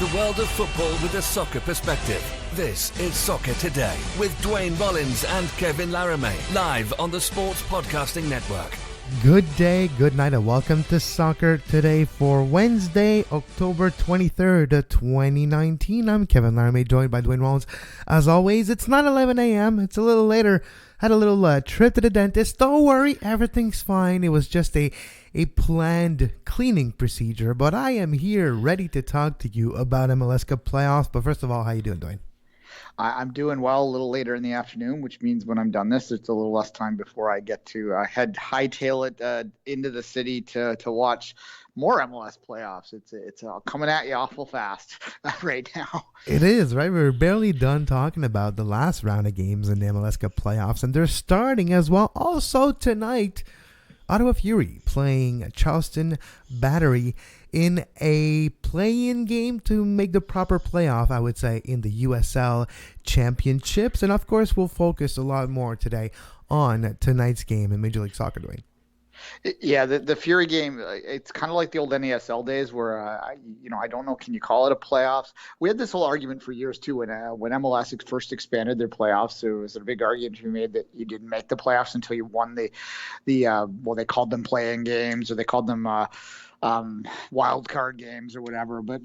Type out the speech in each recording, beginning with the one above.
The world of football with a soccer perspective. This is Soccer Today with Duane Rollins and Kevin Laramee, live on the Sports Podcasting Network. Good day, good night, and welcome to Soccer Today for Wednesday, October 23rd, 2019. I'm Kevin Laramee, joined by Duane Rollins. As always, it's not 11 a.m., it's a little later. Had a little trip to the dentist. Don't worry, everything's fine. It was just a planned cleaning procedure, but I am here ready to talk to you about MLS Cup Playoffs. But first of all, how you doing, Duane? I'm doing well. A little later in the afternoon, which means when I'm done this, it's a little less time before I get to hightail it into the city to watch more MLS playoffs. It's coming at you awful fast right now. It is, right? We're barely done talking about the last round of games in the MLS Cup Playoffs, and they're starting as well. Also tonight, Ottawa Fury playing Charleston Battery in a play-in game to make the proper playoff, I would say, in the USL Championships. And of course, we'll focus a lot more today on tonight's game in Major League Soccer, Duane. Yeah, the Fury game, it's kind of like the old NASL days where, I don't know, can you call it a playoffs? We had this whole argument for years, too, when MLS first expanded their playoffs. There was a big argument to be made that you didn't make the playoffs until you won they called them play-in games, or they called them wild card games or whatever. But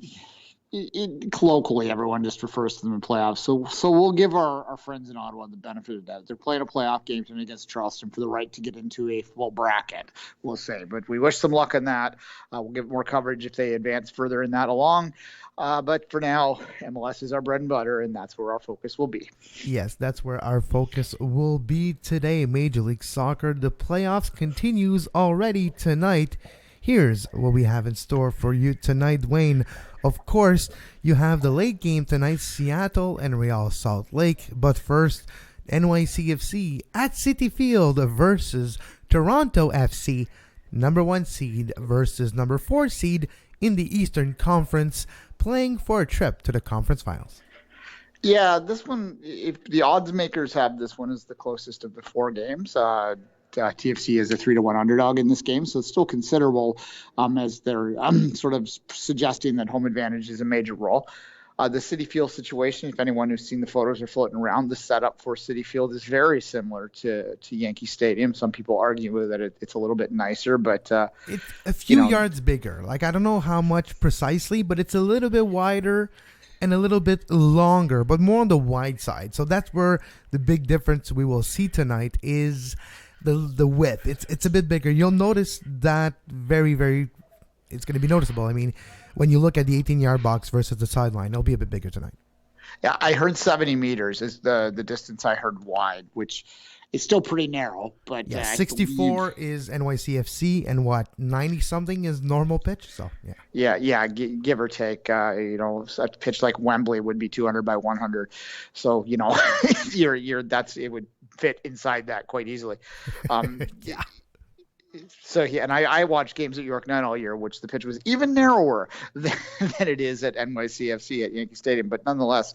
colloquially, everyone just refers to them in playoffs. So we'll give our friends in Ottawa the benefit of that. They're playing a playoff game tonight against Charleston for the right to get into a full bracket, we'll say. But we wish them luck on that. We'll give more coverage if they advance further in that along. But for now, MLS is our bread and butter, and that's where our focus will be. Yes, that's where our focus will be today. Major League Soccer, the playoffs continues already tonight. Here's what we have in store for you tonight, Duane. Of course, you have the late game tonight, Seattle and Real Salt Lake. But first, NYCFC at Citi Field versus Toronto FC, number 1 seed versus number 4 seed in the Eastern Conference, playing for a trip to the conference finals. Yeah, this one, if the odds makers have this one as the closest of the 4 games. TFC is a 3-1 underdog in this game, so it's still considerable, as they're sort of suggesting that home advantage is a major role. The Citi Field situation, if anyone who's seen the photos are floating around, the setup for Citi Field is very similar to Yankee Stadium. Some people argue that it's a little bit nicer, but it's a few yards bigger. Like, I don't know how much precisely, but it's a little bit wider and a little bit longer, but more on the wide side. So that's where the big difference we will see tonight is the width. It's a bit bigger. You'll notice that very, very, it's going to be noticeable. I mean, when you look at the 18-yard box versus the sideline, it'll be a bit bigger tonight. Yeah, I heard 70 meters is the distance I heard wide, which is still pretty narrow. But yeah, 64 is NYCFC, and 90-something is normal pitch. So yeah, give or take. A pitch like Wembley would be 200 by 100. So it would fit inside that quite easily. Yeah. So and I watched games at York Nine all year, which the pitch was even narrower than it is at NYCFC at Yankee Stadium. But nonetheless,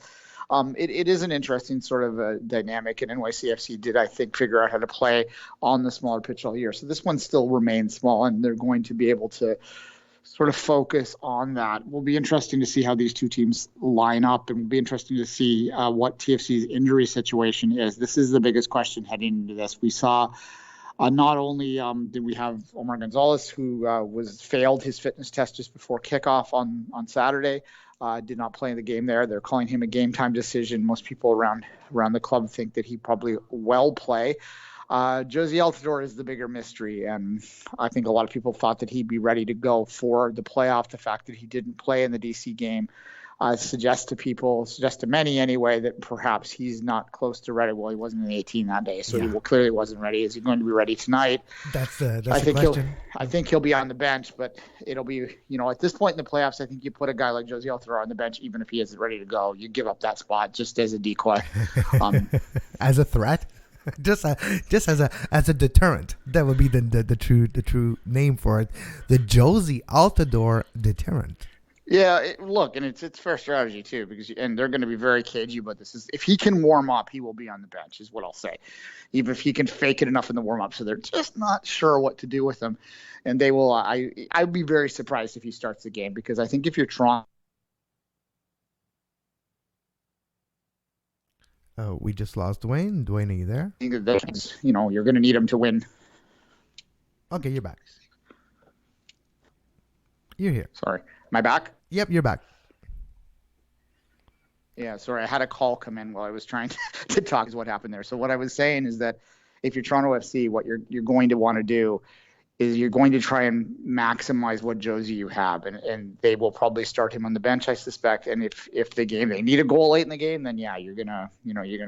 it is an interesting sort of dynamic, and NYCFC did, I think, figure out how to play on the smaller pitch all year. So this one still remains small, and they're going to be able to sort of focus on that. Will be interesting to see how these two teams line up, and will be interesting to see what TFC's injury situation is. This is the biggest question heading into this. We saw not only did we have Omar Gonzalez, who failed his fitness test just before kickoff on Saturday, did not play in the game there. They're calling him a game time decision. Most people around the club think that he probably will play. Jozy Altidore is the bigger mystery, and I think a lot of people thought that he'd be ready to go for the playoff. The fact that he didn't play in the DC game suggests to many anyway, that perhaps he's not close to ready. Well, he wasn't in the 18 that day, so he clearly wasn't ready. Is he going to be ready tonight? That's the question. I think he'll be on the bench, but it'll be, at this point in the playoffs, I think you put a guy like Jozy Altidore on the bench, even if he isn't ready to go, you give up that spot just as a decoy. As a threat? Just as a deterrent. That would be the true name for it. The Jozy Altidore deterrent. Yeah, look, and it's fair strategy too, because they're going to be very cagey about this. If he can warm up, he will be on the bench, is what I'll say. Even if he can fake it enough in the warm up, so they're just not sure what to do with him, and they will. I'd be very surprised if he starts the game, because I think if you're Toronto, We just lost Duane. Duane, are you there? I think that, you're going to need him to win. Okay, you're back. You're here. Sorry. Am I back? Yep, you're back. Yeah, sorry. I had a call come in while I was trying to talk is what happened there. So what I was saying is that if you're Toronto FC, what you're going to want to do is you're going to try and maximize what Jozy you have, and they will probably start him on the bench, I suspect. And if they need a goal late in the game, then yeah, you're gonna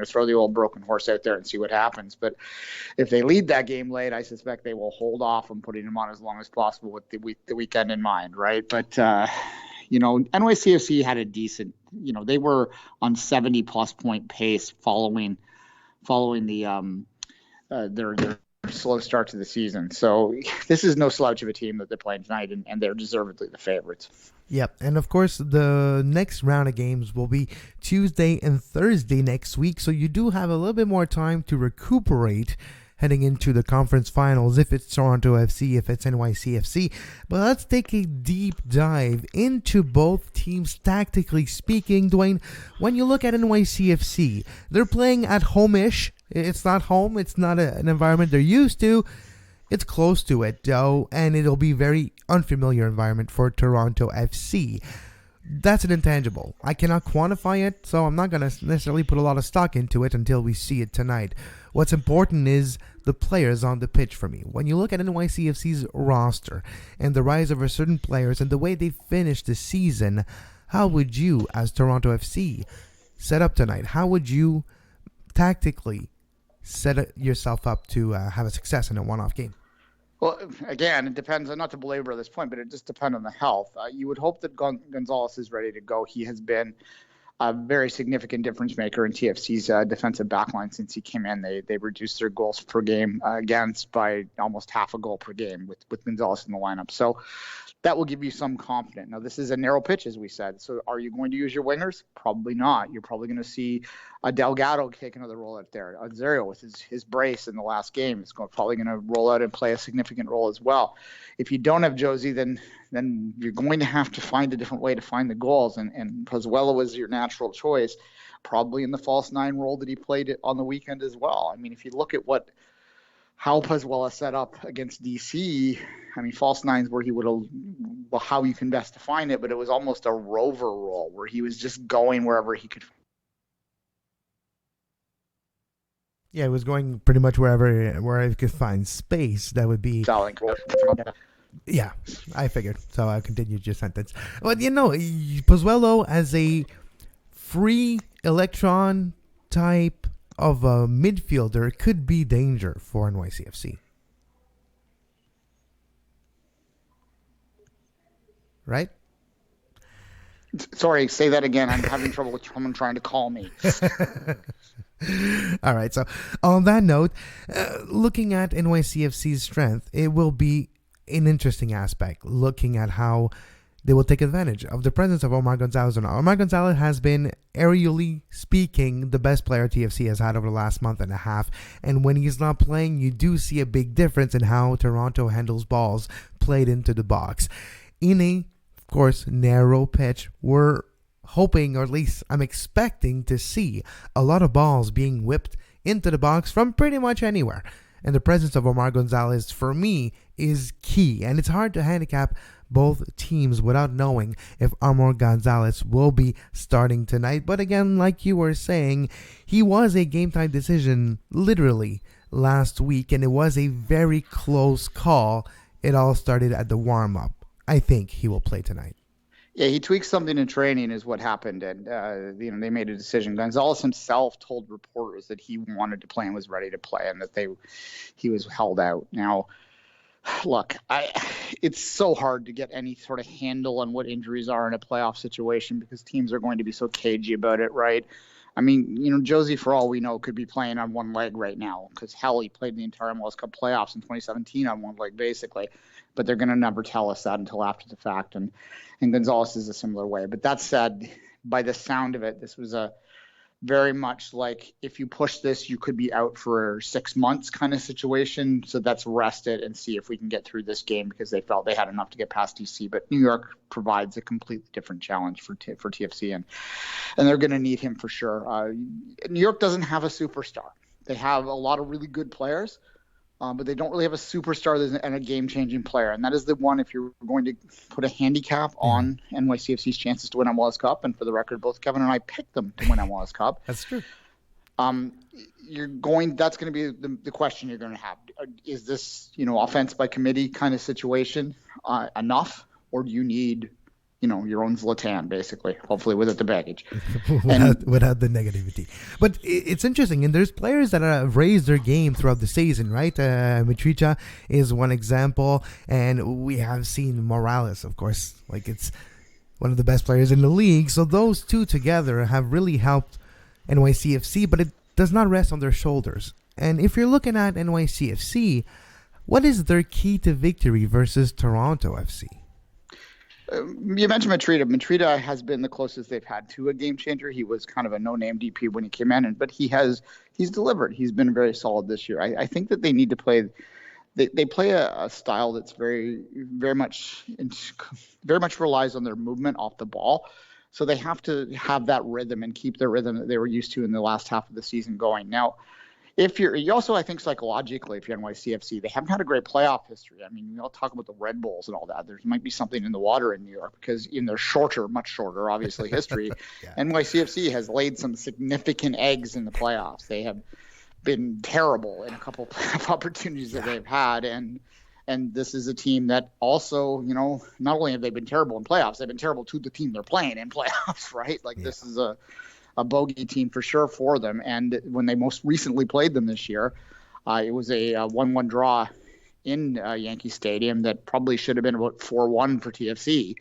throw the old broken horse out there and see what happens. But if they lead that game late, I suspect they will hold off on putting him on as long as possible with the weekend in mind, right? But NYCFC had a decent, they were on 70+ point pace following the their slow start to the season. So this is no slouch of a team that they're playing tonight, and they're deservedly the favorites. Yep, and of course the next round of games will be Tuesday and Thursday next week, so you do have a little bit more time to recuperate heading into the conference finals if it's Toronto FC, if it's NYCFC. But let's take a deep dive into both teams tactically speaking. Duane, when you look at NYCFC, they're playing at home-ish. It's not home. It's not an environment they're used to. It's close to it, though, and it'll be very unfamiliar environment for Toronto FC. That's an intangible. I cannot quantify it, so I'm not going to necessarily put a lot of stock into it until we see it tonight. What's important is the players on the pitch for me. When you look at NYCFC's roster and the rise of a certain players and the way they finished the season, how would you, as Toronto FC, set up tonight? How would you tactically set yourself up to have a success in a one-off game? Well, again, it depends, not to belabor this point, but it just depends on the health. You would hope that Gonzalez is ready to go. He has been a very significant difference maker in TFC's defensive backline since he came in. They reduced their goals per game against by almost half a goal per game with Gonzalez in the lineup. So that will give you some confidence. Now, this is a narrow pitch, as we said. So are you going to use your wingers? Probably not. You're probably going to see a Delgado take another role out there. Azario with his brace in the last game is probably going to roll out and play a significant role as well. If you don't have Jozy, then you're going to have to find a different way to find the goals. And Pozuelo was your natural choice, probably in the false nine role that he played on the weekend as well. I mean, if you look at how Pozuelo set up against DC, I mean, false nines where he would have, how you can best define it, but it was almost a rover role where he was just going wherever he could. Yeah, it was going pretty much where I could find space. That would be. Yeah, I figured. So I continued your sentence. But Pozuelo as a free electron type of a midfielder could be danger for NYCFC. Right? Sorry, say that again. I'm having trouble with someone trying to call me. All right. So on that note, looking at NYCFC's strength, it will be an interesting aspect. Looking at how they will take advantage of the presence of Omar Gonzalez. Omar Gonzalez has been, aerially speaking, the best player TFC has had over the last month and a half. And when he's not playing, you do see a big difference in how Toronto handles balls played into the box. In a, of course, narrow pitch, we're hoping, or at least I'm expecting to see a lot of balls being whipped into the box from pretty much anywhere. And the presence of Omar Gonzalez, for me, is key. And it's hard to handicap both teams without knowing if Omar Gonzalez will be starting tonight. But again, like you were saying, he was a game-time decision literally last week, and it was a very close call. It all started at the warm-up. I think he will play tonight. Yeah, he tweaked something in training is what happened, and they made a decision. Gonzalez himself told reporters that he wanted to play and was ready to play, and that he was held out. Now, look, it's so hard to get any sort of handle on what injuries are in a playoff situation because teams are going to be so cagey about it, right? I mean, Jozy, for all we know, could be playing on one leg right now because, hell, he played the entire MLS Cup Playoffs in 2017 on one leg, basically. But they're going to never tell us that until after the fact. And Gonzalez is a similar way. But that said, by the sound of it, this was a very much like if you push this, you could be out for 6 months kind of situation. So let's rest it and see if we can get through this game, because they felt they had enough to get past DC. But New York provides a completely different challenge for TFC, and they're going to need him for sure. New York doesn't have a superstar. They have a lot of really good players, but they don't really have a superstar and a game-changing player. And that is the one, if you're going to put a handicap on NYCFC's chances to win MLS Cup, and for the record, both Kevin and I picked them to win MLS Cup. That's true. That's going to be the question you're going to have. Is this, offense by committee kind of situation enough, or do you need your own Zlatan, basically, hopefully without the baggage. without the negativity. But it's interesting, and there's players that have raised their game throughout the season, right? Mitricha is one example, and we have seen Morales, of course, like it's one of the best players in the league. So those two together have really helped NYCFC, but it does not rest on their shoulders. And if you're looking at NYCFC, what is their key to victory versus Toronto FC? You mentioned Mitrita. Mitrita has been the closest they've had to a game changer. He was kind of a no-name DP when he came in, but he's delivered. He's been very solid this year. I think that they need to play. They play a style that's very much relies on their movement off the ball. So they have to have that rhythm and keep the rhythm that they were used to in the last half of the season going. Now, you also, I think psychologically, if you're NYCFC, they haven't had a great playoff history. I mean, we all talk about the Red Bulls and all that. There might be something in the water in New York, because in their much shorter, obviously, history, NYCFC has laid some significant eggs in the playoffs. They have been terrible in a couple of opportunities that they've had, and this is a team that also, not only have they been terrible in playoffs, they've been terrible to the team they're playing in playoffs, right? This is a bogey team for sure for them. And when they most recently played them this year, it was a 1-1 draw in Yankee Stadium that probably should have been about 4-1 for TFC.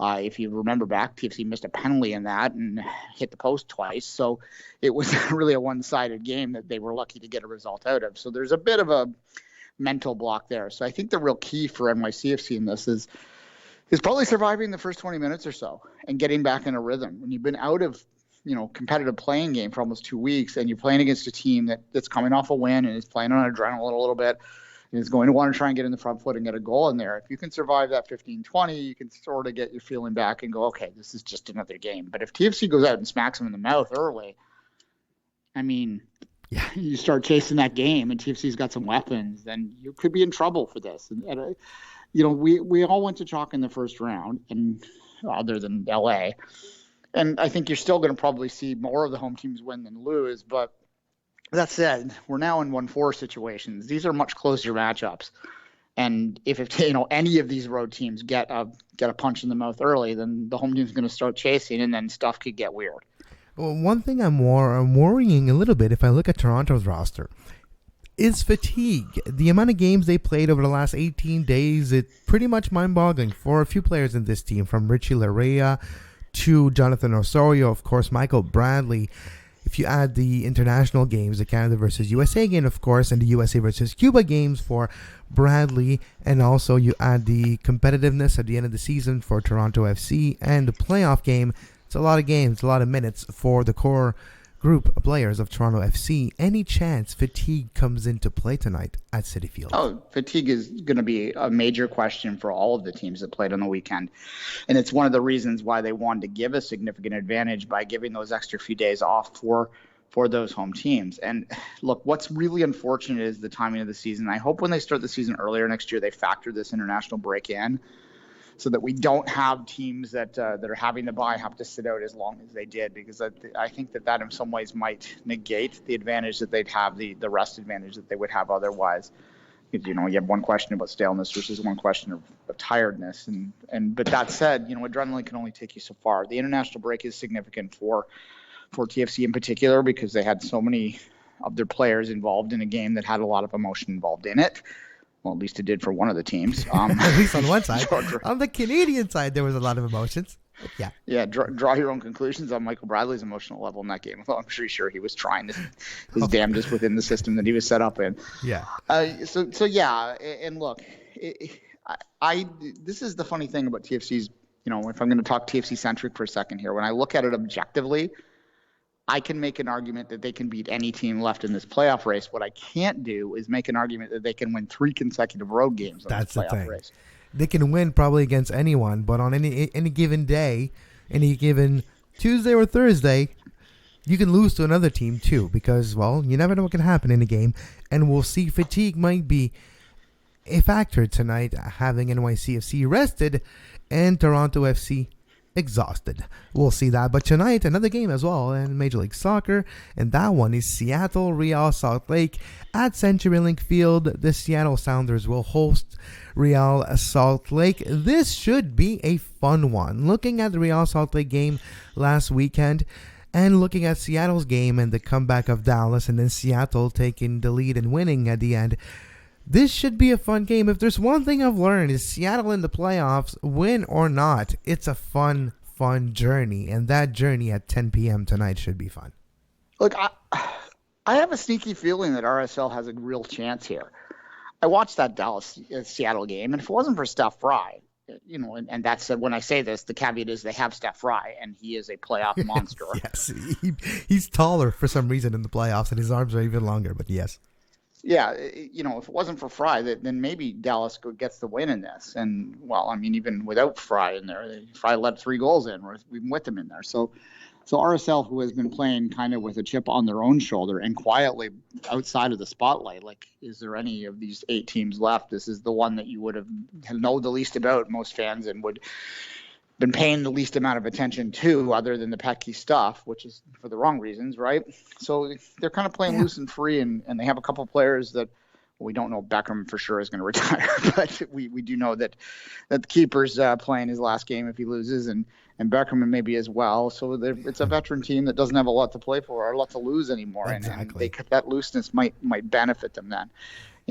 If you remember back, TFC missed a penalty in that and hit the post twice. So it was really a one-sided game that they were lucky to get a result out of. So there's a bit of a mental block there. So I think the real key for NYCFC in this is probably surviving the first 20 minutes or so and getting back in a rhythm. When you've been out of competitive playing game for almost 2 weeks, and you're playing against a team that's coming off a win and is playing on adrenaline a little bit, and is going to want to try and get in the front foot and get a goal in there. If you can survive that 15-20, you can sort of get your feeling back and go, okay, this is just another game. But if TFC goes out and smacks them in the mouth early, I mean, you start chasing that game and TFC's got some weapons, then you could be in trouble for this. And we all went to chalk in the first round, and other than LA. And I think you're still going to probably see more of the home teams win than lose. But that said, we're now in 1-4 situations. These are much closer matchups. And if any of these road teams get a punch in the mouth early, then the home team's going to start chasing, and then stuff could get weird. Well, one thing I'm worrying a little bit if I look at Toronto's roster is fatigue. The amount of games they played over the last 18 days, it's pretty much mind-boggling for a few players in this team, from Richie Larea to Jonathan Osorio, of course, Michael Bradley. If you add the international games, the Canada versus USA game, of course, and the USA versus Cuba games for Bradley, and also you add the competitiveness at the end of the season for Toronto FC and the playoff game, it's a lot of games, a lot of minutes for the core group of players of Toronto FC. Any chance fatigue comes into play tonight at Citi Field? Oh, fatigue is going to be a major question for all of the teams that played on the weekend. And it's one of the reasons why they wanted to give a significant advantage by giving those extra few days off for those home teams. And look, what's really unfortunate is the timing of the season. I hope when they start the season earlier next year, they factor this international break in, so that we don't have teams that are having the bye have to sit out as long as they did, because I think that in some ways might negate the advantage that they'd have, the rest advantage that they would have otherwise. You have one question about staleness versus one question of tiredness, but that said, adrenaline can only take you so far. The international break is significant for TFC in particular, because they had so many of their players involved in a game that had a lot of emotion involved in it. Well, at least it did for one of the teams. At least on one side. On the Canadian side, there was a lot of emotions. Yeah. Yeah, draw your own conclusions on Michael Bradley's emotional level in that game. Well, I'm pretty sure he was trying his damnedest within the system that he was set up in. Yeah. So yeah, and look, this is the funny thing about TFC's, if I'm going to talk TFC-centric for a second here, when I look at it objectively, I can make an argument that they can beat any team left in this playoff race. What I can't do is make an argument that they can win 3 consecutive road games in this playoff race. They can win probably against anyone, but on any given day, any given Tuesday or Thursday, you can lose to another team too, because, well, you never know what can happen in a game, and we'll see. Fatigue might be a factor tonight, having NYCFC rested and Toronto FC exhausted. We'll see that. But tonight, another game as well in Major League Soccer, and that one is Seattle Real Salt Lake at CenturyLink Field. The Seattle Sounders will host Real Salt Lake. This should be a fun one. Looking at the Real Salt Lake game last weekend, and looking at Seattle's game and the comeback of Dallas, and then Seattle taking the lead and winning at the end, this should be a fun game. If there's one thing I've learned is Seattle in the playoffs, win or not, it's a fun journey. And that journey at 10 p.m. tonight should be fun. Look, I have a sneaky feeling that RSL has a real chance here. I watched that Dallas-Seattle game, and if it wasn't for Steph Fry, and that's when I say this, the caveat is they have Steph Fry, and he is a playoff monster. Yes, he's taller for some reason in the playoffs, and his arms are even longer, but yes. Yeah, if it wasn't for Fry, then maybe Dallas gets the win in this. And, well, I mean, even without Fry in there, Fry let 3 goals in, or even with him in there. So RSL, who has been playing kind of with a chip on their own shoulder and quietly outside of the spotlight, like, is there any of these 8 teams left? This is the one that you would have known the least about, most fans, and would been paying the least amount of attention to, other than the Petke stuff, which is for the wrong reasons, right? So they're kind of playing loose and free, and they have a couple players that, well, we don't know Beckham for sure is going to retire, but we do know that the keeper's playing his last game if he loses, and Beckham maybe as well. So it's a veteran team that doesn't have a lot to play for or a lot to lose anymore, exactly. and that looseness might benefit them then.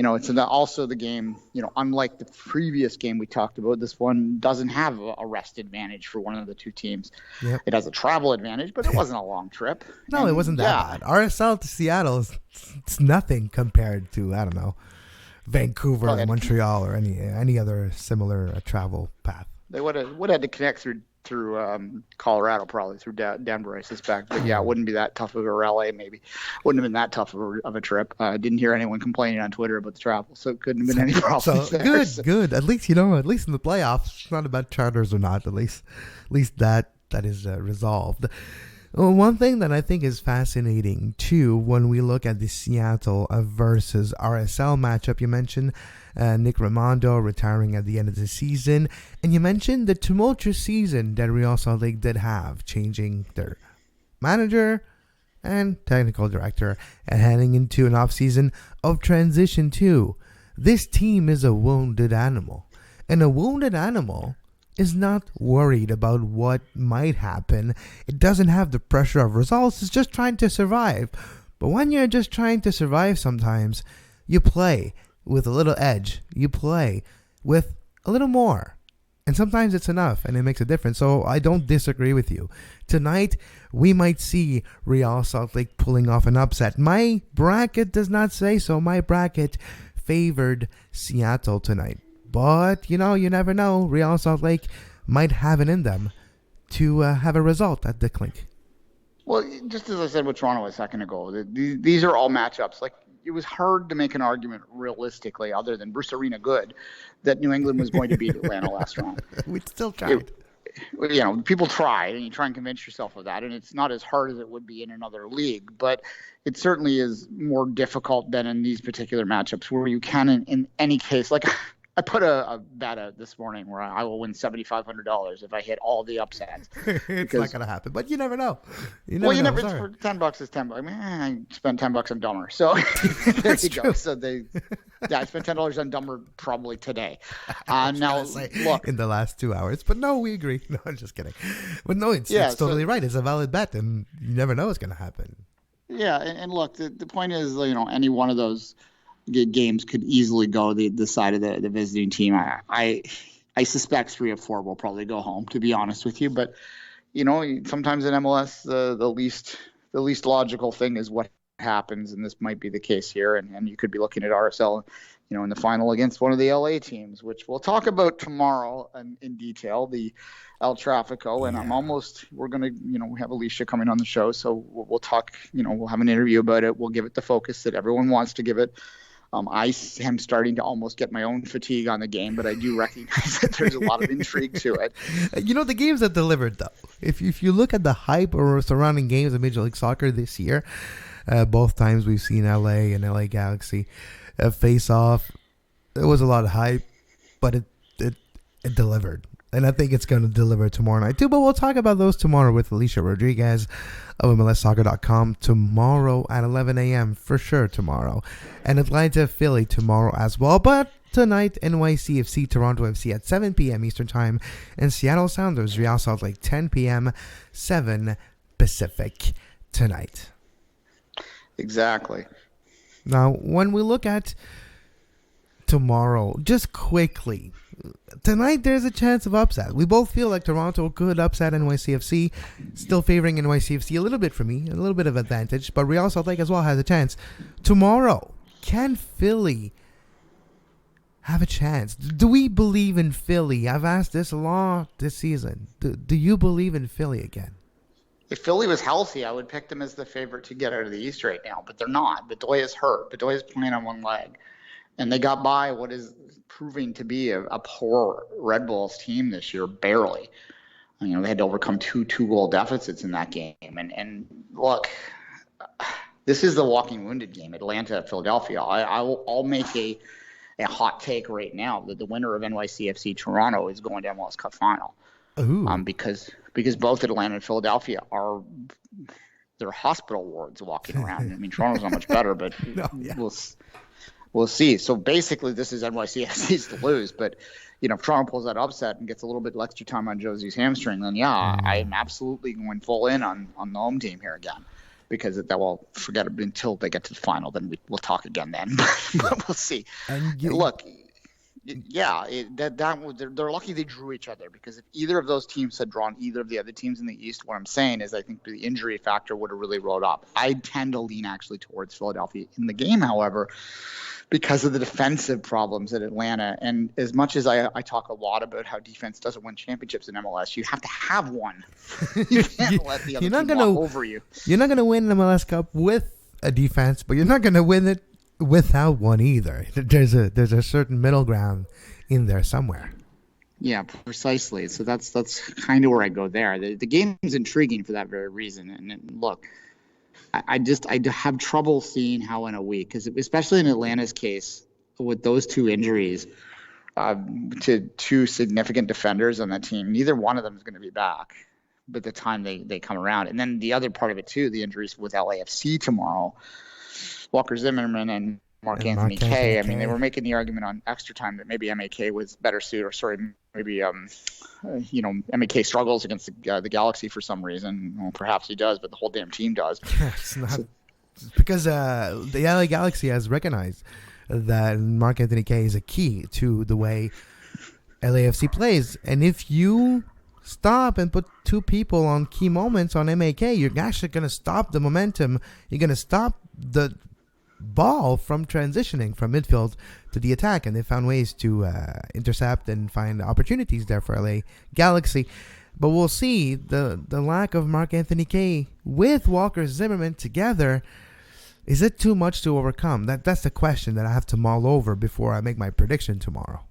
It's also the game, unlike the previous game we talked about, this one doesn't have a rest advantage for one of the 2 teams. Yep. It has a travel advantage, but it wasn't a long trip. No, it wasn't that bad. RSL to Seattle it's nothing compared to, I don't know, Vancouver or Montreal or any other similar travel path. They would have had to connect through Colorado, probably through Denver, I suspect. But yeah, it wouldn't be that tough of a LA. Maybe wouldn't have been that tough of a trip. Didn't hear anyone complaining on Twitter about the travel, so it couldn't have been any problem. So good. At least in the playoffs, it's not about charters or not. At least that is resolved. One thing that I think is fascinating too, when we look at the Seattle versus RSL matchup, you mentioned Nick Raimondo retiring at the end of the season, and you mentioned the tumultuous season that Real Salt Lake did have, changing their manager and technical director and heading into an off-season of transition too. This team is a wounded animal, and a wounded animal is not worried about what might happen. It doesn't have the pressure of results. It's just trying to survive. But when you're just trying to survive, sometimes you play with a little edge. You play with a little more. And sometimes it's enough, and it makes a difference. So I don't disagree with you. Tonight, we might see Real Salt Lake pulling off an upset. My bracket does not say so. My bracket favored Seattle tonight. But, you never know. Real Salt Lake might have it in them to have a result at the clink. Well, just as I said with Toronto a second ago, these are all matchups. Like, it was hard to make an argument realistically, other than Bruce Arena good, that New England was going to beat Atlanta last round. We still tried. People try, and you try and convince yourself of that, and it's not as hard as it would be in another league, but it certainly is more difficult than in these particular matchups, where you can, in any case, like I put a bet out this morning where I will win $7,500 if I hit all the upsets. It's not going to happen, but you never know. You never. It's for $10 is $10. I mean, I spent $10 on Dumber, so there you go. So I spent $10 on Dumber probably today. Now look, in the last 2 hours, but no, we agree. No, I'm just kidding. But no, it's totally right. It's a valid bet, and you never know what's going to happen. Yeah, and look, the point is, any one of those games could easily go the side of the visiting team. I suspect 3 of 4 will probably go home, to be honest with you. But sometimes in MLS, the least logical thing is what happens, and this might be the case here, and you could be looking at RSL, in the final against one of the LA teams, which we'll talk about tomorrow in detail, the El Tráfico, and we're going to, we have Alicia coming on the show, so we'll talk, we'll have an interview about it. We'll give it the focus that everyone wants to give it. I am starting to almost get my own fatigue on the game, but I do recognize that there's a lot of intrigue to it. The games that delivered, though. If you look at the hype or surrounding games of Major League Soccer this year, both times we've seen LA and LA Galaxy face off. There was a lot of hype, but it delivered. And I think it's going to deliver tomorrow night too. But we'll talk about those tomorrow with Alicia Rodriguez of MLSsoccer.com tomorrow at 11 a.m. for sure tomorrow. And Atlanta, Philly tomorrow as well. But tonight, NYCFC, Toronto FC at 7 p.m. Eastern Time. And Seattle Sounders, Real Salt Lake, 10 p.m. 7 Pacific tonight. Exactly. Now, when we look at tomorrow, just quickly, tonight there's a chance of upset. We both feel like Toronto could upset NYCFC, still favoring NYCFC a little bit for me, a little bit of advantage, but Real Salt Lake as well has a chance. Tomorrow, can Philly have a chance? Do we believe in Philly? I've asked this a lot this season. Do you believe in Philly again? If Philly was healthy, I would pick them as the favorite to get out of the East right now, but they're not. Bedoya is hurt. Bedoya is playing on one leg. And they got by what is proving to be a poor Red Bulls team this year, barely. They had to overcome two goal deficits in that game. And look, this is the walking wounded game, Atlanta, Philadelphia. I'll make a hot take right now that the winner of NYCFC Toronto is going to MLS Cup final. Because both Atlanta and Philadelphia they're hospital wards walking around. I mean, Toronto's not much better, but We'll see. So basically, this is NYCFC's to lose. But, if Toronto pulls that upset and gets a little bit extra time on Jozy's hamstring, then, I'm absolutely going full in on the home team here again. Because forget it until they get to the final. Then we'll talk again then. But we'll see. Look, they're lucky they drew each other. Because if either of those teams had drawn either of the other teams in the East, what I'm saying is I think the injury factor would have really rolled up. I tend to lean actually towards Philadelphia in the game, however, because of the defensive problems at Atlanta. And as much as I talk a lot about how defense doesn't win championships in MLS, you have to have one. You can't let the other team walk over you. You're not going to win an MLS Cup with a defense, but you're not going to win it without one either. There's a certain middle ground in there somewhere. Yeah, precisely. So that's kind of where I go there. The game is intriguing for that very reason. And look, I have trouble seeing how in a week, because especially in Atlanta's case, with those two injuries to two significant defenders on that team, neither one of them is going to be back by the time they come around. And then the other part of it too, the injuries with LAFC tomorrow, Walker Zimmerman and Mark Anthony Kaye. I mean, they were making the argument on Extra Time that maybe MAK was better suited, or maybe MAK struggles against the Galaxy for some reason. Well, perhaps he does, but the whole damn team does. It's not because the LA Galaxy has recognized that Mark Anthony Kaye is a key to the way LAFC plays, and if you stop and put two people on key moments on MAK, you're actually going to stop the momentum. You're going to stop the ball from transitioning from midfield to the attack, and they found ways to intercept and find opportunities there for LA Galaxy. But we'll see the lack of Mark Anthony Kaye with Walker Zimmerman together. Is it too much to overcome? That's the question that I have to mull over before I make my prediction tomorrow.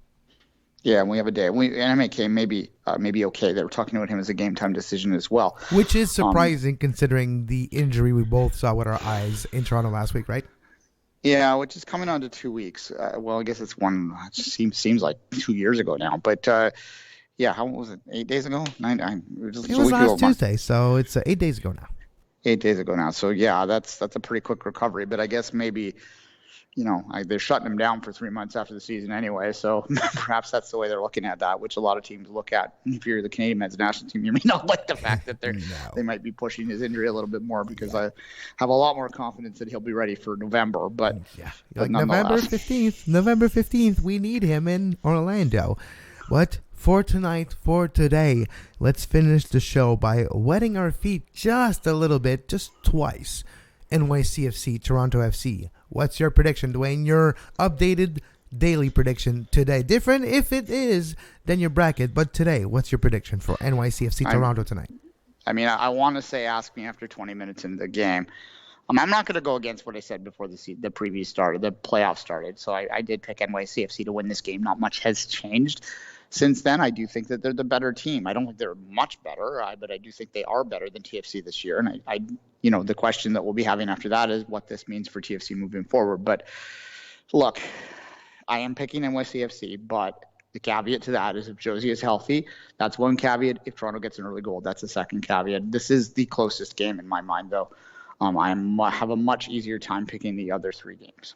Yeah, and we have a day. And MAK may be okay. They were talking about him as a game time decision as well, which is surprising considering the injury we both saw with our eyes in Toronto last week, right? Yeah, which is coming on to 2 weeks. Well, I guess it's one. It seems like 2 years ago now. But how was it? 8 days ago? It was last Tuesday, so it's 8 days ago now. 8 days ago now. So yeah, that's a pretty quick recovery. But I guess maybe, they're shutting him down for 3 months after the season anyway. So perhaps that's the way they're looking at that, which a lot of teams look at. If you're the Canadian men's national team, you may not like the fact that they might be pushing his injury a little bit more, because I have a lot more confidence that he'll be ready for November. But November 15th, we need him in Orlando. But for tonight, for today, let's finish the show by wetting our feet just a little bit, just twice, NYCFC, Toronto FC. What's your prediction, Duane? Your updated daily prediction today. Different if it is than your bracket, but today, what's your prediction for NYCFC Toronto tonight? I mean, I want to say ask me after 20 minutes into the game. I'm not going to go against what I said before the preview started, the playoffs started. So I did pick NYCFC to win this game. Not much has changed since then. I do think that they're the better team. I don't think they're much better, but I do think they are better than TFC this year. And I the question that we'll be having after that is what this means for TFC moving forward. But look, I am picking NYCFC, but the caveat to that is if Jozy is healthy, that's one caveat. If Toronto gets an early goal, that's the second caveat. This is the closest game in my mind, though. I have a much easier time picking the other three games.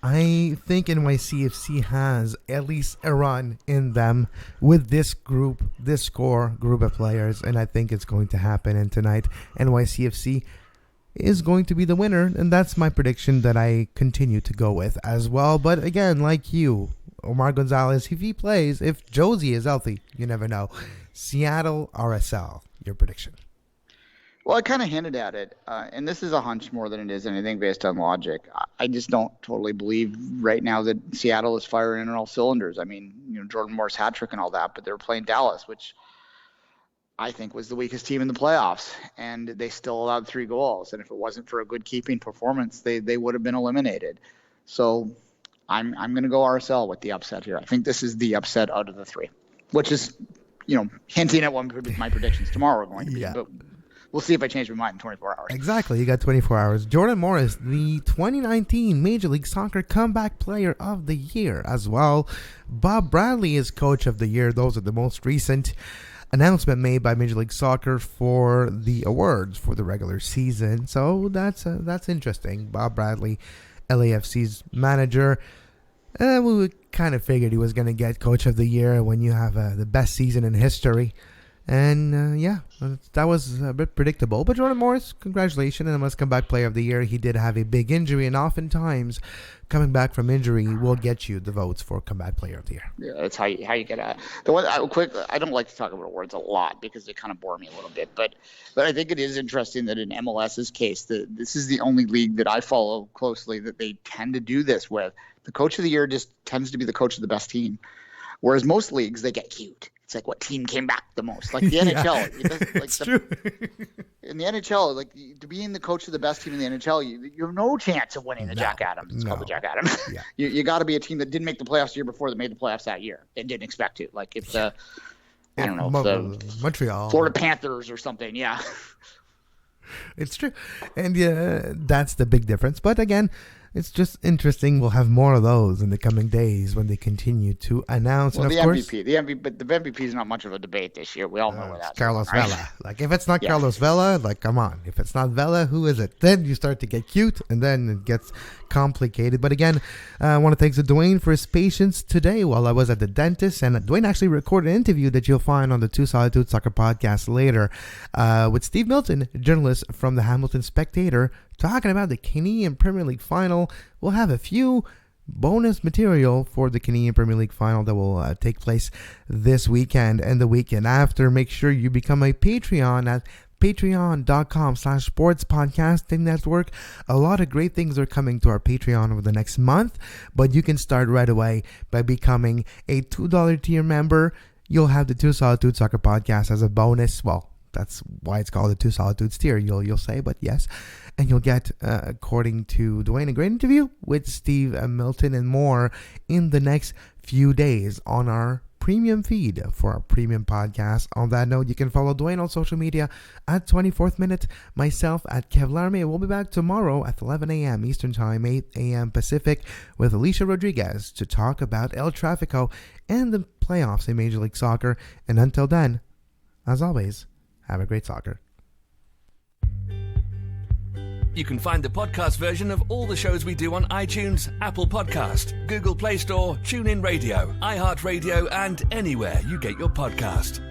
I think NYCFC has at least a run in them with this group of players, and I think it's going to happen. And tonight, NYCFC is going to be the winner, and that's my prediction that I continue to go with as well. But again, like you, Omar Gonzalez, if he plays, if Jozy is healthy, you never know. Seattle RSL, your prediction. Well, I kind of hinted at it, and this is a hunch more than it is anything based on logic. I just don't totally believe right now that Seattle is firing on all cylinders. I mean, Jordan Moore's hat trick and all that, but they're playing Dallas, which I think was the weakest team in the playoffs, and they still allowed 3 goals. And if it wasn't for a good keeping performance, they would have been eliminated. So I'm going to go RSL with the upset here. I think this is the upset out of the 3, which is, hinting at what my predictions tomorrow are going to be. Yeah. But we'll see if I change my mind in 24 hours. Exactly. You got 24 hours. Jordan Morris, the 2019 Major League Soccer Comeback Player of the Year as well. Bob Bradley is Coach of the Year. Those are the most recent announcement made by Major League Soccer for the awards for the regular season. So that's interesting. Bob Bradley, LAFC's manager. We kind of figured he was going to get Coach of the Year when you have the best season in history. And that was a bit predictable. But Jordan Morris, congratulations, and MLS Comeback Player of the Year. He did have a big injury, and oftentimes coming back from injury will get you the votes for Comeback Player of the Year. Yeah, that's how you get a. The one I don't like to talk about awards a lot because they kind of bore me a little bit, but I think it is interesting that in MLS's case, this is the only league that I follow closely that they tend to do this with. The Coach of the Year just tends to be the coach of the best team, whereas most leagues they get cute. It's like what team came back the most, like the NHL. It's true. In the NHL, like to being the coach of the best team in the NHL, you have no chance of winning the Jack Adams. It's called the Jack Adams. Yeah. you got to be a team that didn't make the playoffs the year before that made the playoffs that year and didn't expect to. Like if the Montreal, Florida Panthers or something. Yeah, it's true, and that's the big difference. But again, it's just interesting. We'll have more of those in the coming days when they continue to announce. Well, and of course, but the MVP is not much of a debate this year. We all know where that's Carlos going, right? Vela. Like if it's not Carlos Vela, like come on. If it's not Vela, who is it? Then you start to get cute, and then it gets complicated. But again, I want to thank Duane for his patience today while I was at the dentist. And Duane actually recorded an interview that you'll find on the Two Solitude Soccer podcast later with Steve Milton, journalist from the Hamilton Spectator, talking about the Canadian Premier League final. We'll have a few bonus material for the Canadian Premier League final that will take place this weekend and the weekend after. Make sure you become a Patreon at patreon.com/sportspodcasting network. A lot of great things are coming to our Patreon over the next month, but you can start right away by becoming a $2 tier member. You'll have the Two Solitude Soccer podcast as a bonus. Well, that's why it's called the Two Solitudes tier, you'll say, but yes. And you'll get, according to Duane, a great interview with Steve Milton and more in the next few days on our premium feed for our premium podcast. On that note, you can follow Duane on social media at 24th Minute, myself at Kev Laramee. We'll be back tomorrow at 11 a.m. Eastern Time, 8 a.m. Pacific, with Alicia Rodriguez to talk about El Tráfico and the playoffs in Major League Soccer. And until then, as always, have a great soccer. You can find the podcast version of all the shows we do on iTunes, Apple Podcast, Google Play Store, TuneIn Radio, iHeartRadio, and anywhere you get your podcast.